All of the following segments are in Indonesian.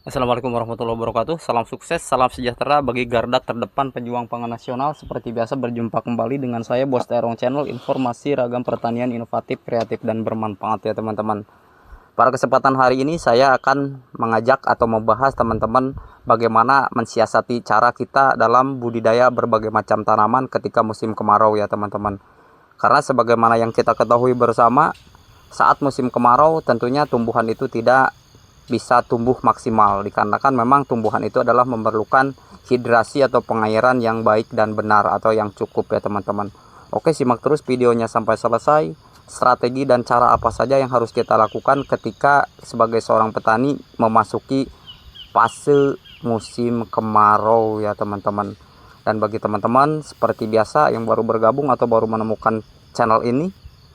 Assalamualaikum warahmatullahi wabarakatuh. Salam sukses, salam sejahtera bagi garda terdepan pejuang pangan nasional. Seperti biasa berjumpa kembali dengan saya Bos Terong Channel, informasi ragam pertanian inovatif, kreatif dan bermanfaat ya teman-teman. Pada kesempatan hari ini saya akan mengajak atau membahas teman-teman bagaimana mensiasati cara kita dalam budidaya berbagai macam tanaman ketika musim kemarau ya teman-teman. Karena sebagaimana yang kita ketahui bersama, saat musim kemarau tentunya tumbuhan itu tidak bisa tumbuh maksimal, dikarenakan memang tumbuhan itu adalah memerlukan hidrasi atau pengairan yang baik dan benar atau yang cukup ya teman-teman. Oke, simak terus videonya sampai selesai. Strategi dan cara apa saja yang harus kita lakukan ketika sebagai seorang petani memasuki fase musim kemarau ya teman-teman. Dan bagi teman-teman seperti biasa yang baru bergabung atau baru menemukan channel ini,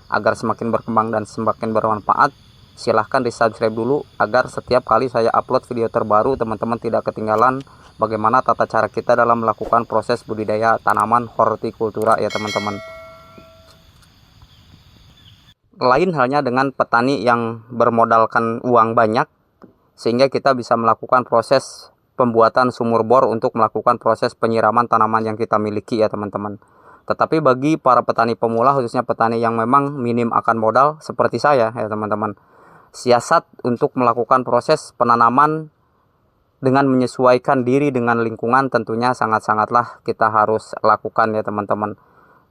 agar semakin berkembang dan semakin bermanfaat, silahkan di subscribe dulu agar setiap kali saya upload video terbaru teman-teman tidak ketinggalan bagaimana tata cara kita dalam melakukan proses budidaya tanaman hortikultura ya teman-teman. Lain halnya dengan petani yang bermodalkan uang banyak sehingga kita bisa melakukan proses pembuatan sumur bor untuk melakukan proses penyiraman tanaman yang kita miliki ya teman-teman. Tetapi bagi para petani pemula, khususnya petani yang memang minim akan modal seperti saya ya teman-teman, siasat untuk melakukan proses penanaman dengan menyesuaikan diri dengan lingkungan tentunya sangat-sangatlah kita harus lakukan ya teman-teman.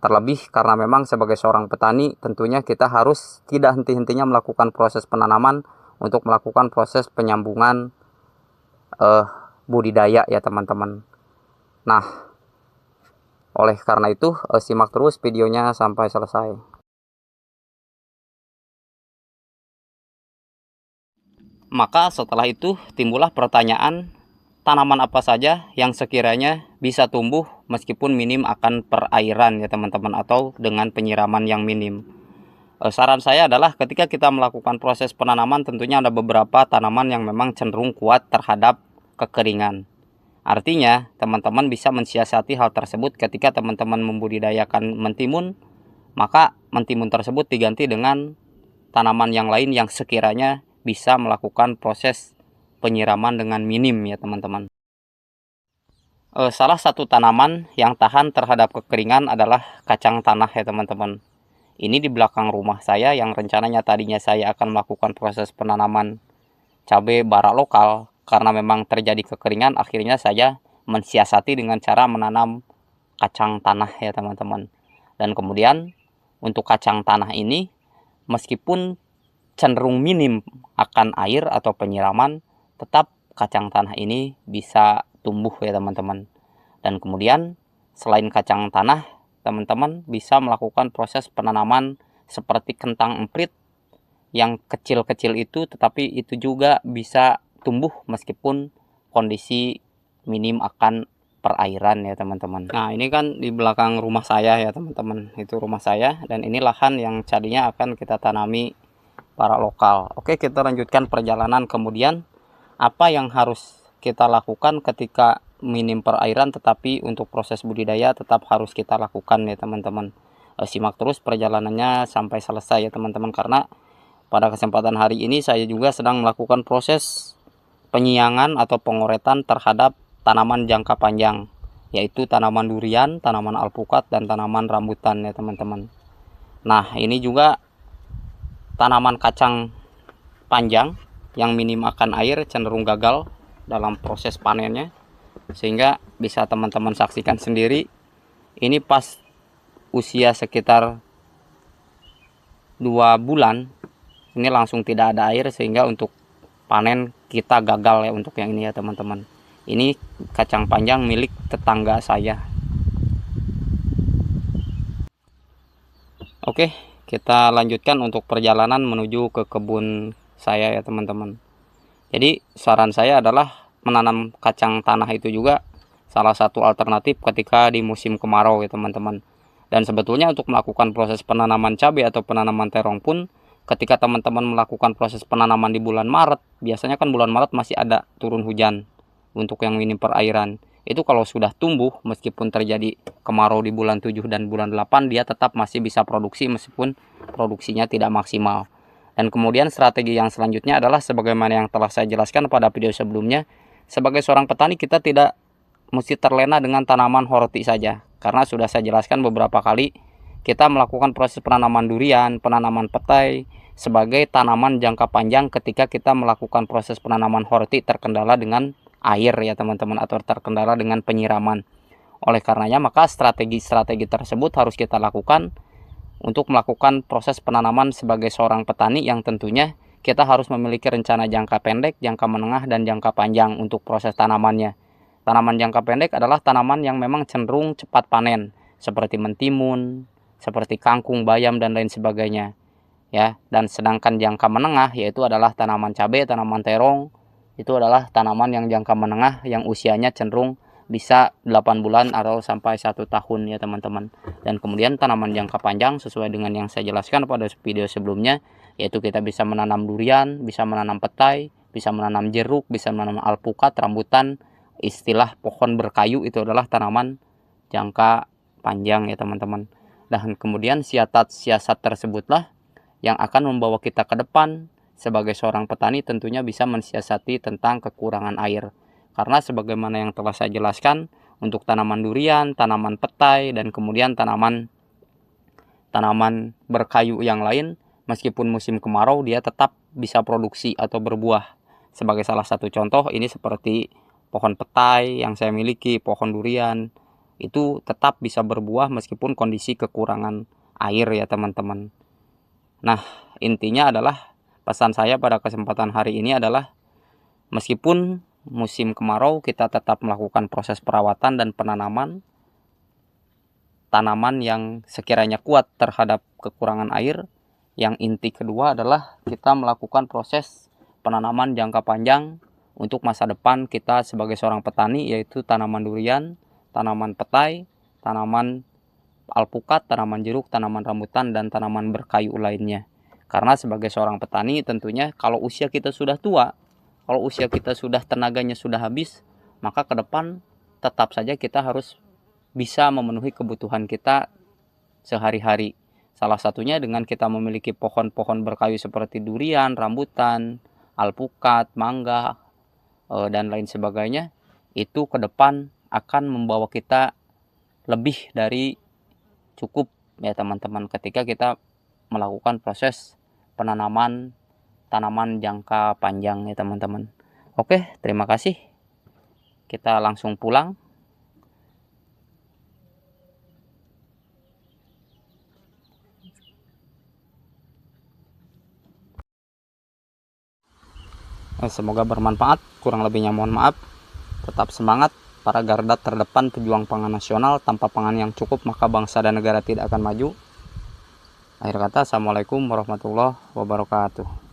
Terlebih karena memang sebagai seorang petani tentunya kita harus tidak henti-hentinya melakukan proses penanaman untuk melakukan proses penyambungan budidaya ya teman-teman. Nah, oleh karena itu simak terus videonya sampai selesai. Maka setelah itu timbullah pertanyaan, tanaman apa saja yang sekiranya bisa tumbuh meskipun minim akan perairan ya teman-teman, atau dengan penyiraman yang minim. Saran saya adalah ketika kita melakukan proses penanaman tentunya ada beberapa tanaman yang memang cenderung kuat terhadap kekeringan. Artinya teman-teman bisa mensiasati hal tersebut ketika teman-teman membudidayakan mentimun, maka mentimun tersebut diganti dengan tanaman yang lain yang sekiranya bisa melakukan proses penyiraman dengan minim ya teman-teman. Salah satu tanaman yang tahan terhadap kekeringan adalah kacang tanah ya teman-teman. Ini di belakang rumah saya yang rencananya tadinya saya akan melakukan proses penanaman cabai bara lokal. Karena memang terjadi kekeringan, akhirnya saya mensiasati dengan cara menanam kacang tanah ya teman-teman. Dan kemudian untuk kacang tanah ini, meskipun cenderung minim akan air atau penyiraman, tetap kacang tanah ini bisa tumbuh ya teman-teman. Dan kemudian selain kacang tanah, teman-teman bisa melakukan proses penanaman seperti kentang emprit yang kecil-kecil itu, tetapi itu juga bisa tumbuh meskipun kondisi minim akan perairan ya teman-teman. Nah, ini kan di belakang rumah saya ya teman-teman. Itu rumah saya dan ini lahan yang tadinya akan kita tanami para lokal. Oke, kita lanjutkan perjalanan. Kemudian apa yang harus kita lakukan ketika minim perairan tetapi untuk proses budidaya tetap harus kita lakukan ya teman-teman. Simak terus perjalanannya sampai selesai ya teman-teman, karena pada kesempatan hari ini saya juga sedang melakukan proses penyiangan atau pengoretan terhadap tanaman jangka panjang, yaitu tanaman durian, tanaman alpukat, dan tanaman rambutan ya teman-teman. Nah, ini juga tanaman kacang panjang yang minim akan air cenderung gagal dalam proses panennya, sehingga bisa teman-teman saksikan sendiri. Ini pas usia sekitar 2 bulan ini langsung tidak ada air, sehingga untuk panen kita gagal ya untuk yang ini ya teman-teman. Ini kacang panjang milik tetangga saya. Oke, kita lanjutkan untuk perjalanan menuju ke kebun saya ya teman-teman. Jadi saran saya adalah menanam kacang tanah itu juga salah satu alternatif ketika di musim kemarau ya teman-teman. Dan sebetulnya untuk melakukan proses penanaman cabai atau penanaman terong pun, ketika teman-teman melakukan proses penanaman di bulan Maret, biasanya kan bulan Maret masih ada turun hujan untuk yang minim perairan. Itu kalau sudah tumbuh, meskipun terjadi kemarau di bulan 7 dan bulan 8, dia tetap masih bisa produksi meskipun produksinya tidak maksimal. Dan kemudian strategi yang selanjutnya adalah sebagaimana yang telah saya jelaskan pada video sebelumnya, sebagai seorang petani kita tidak mesti terlena dengan tanaman horti saja, karena sudah saya jelaskan beberapa kali kita melakukan proses penanaman durian, penanaman petai sebagai tanaman jangka panjang ketika kita melakukan proses penanaman horti terkendala dengan air ya teman-teman, atau terkendala dengan penyiraman. Oleh karenanya maka strategi-strategi tersebut harus kita lakukan untuk melakukan proses penanaman sebagai seorang petani, yang tentunya kita harus memiliki rencana jangka pendek, jangka menengah, dan jangka panjang untuk proses tanamannya. Tanaman jangka pendek adalah tanaman yang memang cenderung cepat panen, seperti mentimun, seperti kangkung, bayam, dan lain sebagainya. Ya, dan sedangkan jangka menengah yaitu adalah tanaman cabai, tanaman terong, itu adalah tanaman yang jangka menengah yang usianya cenderung bisa 8 bulan atau sampai 1 tahun ya teman-teman. Dan kemudian tanaman jangka panjang sesuai dengan yang saya jelaskan pada video sebelumnya, yaitu kita bisa menanam durian, bisa menanam petai, bisa menanam jeruk, bisa menanam alpukat, rambutan. Istilah pohon berkayu itu adalah tanaman jangka panjang ya teman-teman. Dan kemudian siasat tersebutlah yang akan membawa kita ke depan sebagai seorang petani, tentunya bisa mensiasati tentang kekurangan air. Karena sebagaimana yang telah saya jelaskan, untuk tanaman durian, tanaman petai, dan kemudian tanaman berkayu yang lain, meskipun musim kemarau dia tetap bisa produksi atau berbuah. Sebagai salah satu contoh, ini seperti pohon petai yang saya miliki, pohon durian, itu tetap bisa berbuah meskipun kondisi kekurangan air ya teman-teman. Nah, intinya adalah pesan saya pada kesempatan hari ini adalah meskipun musim kemarau kita tetap melakukan proses perawatan dan penanaman tanaman yang sekiranya kuat terhadap kekurangan air. Yang inti kedua adalah kita melakukan proses penanaman jangka panjang untuk masa depan kita sebagai seorang petani, yaitu tanaman durian, tanaman petai, tanaman alpukat, tanaman jeruk, tanaman rambutan, dan tanaman berkayu lainnya. Karena sebagai seorang petani tentunya kalau usia kita sudah tua, kalau usia kita sudah tenaganya sudah habis, maka ke depan tetap saja kita harus bisa memenuhi kebutuhan kita sehari-hari. Salah satunya dengan kita memiliki pohon-pohon berkayu seperti durian, rambutan, alpukat, mangga, dan lain sebagainya. Itu ke depan akan membawa kita lebih dari cukup ya teman-teman, ketika kita melakukan proses penanaman tanaman jangka panjang ya teman-teman. Oke, terima kasih. Kita langsung pulang. Semoga bermanfaat. Kurang lebihnya mohon maaf. Tetap semangat. Para garda terdepan pejuang pangan nasional. Tanpa pangan yang cukup maka bangsa dan negara tidak akan maju. Akhir kata, assalamualaikum warahmatullahi wabarakatuh.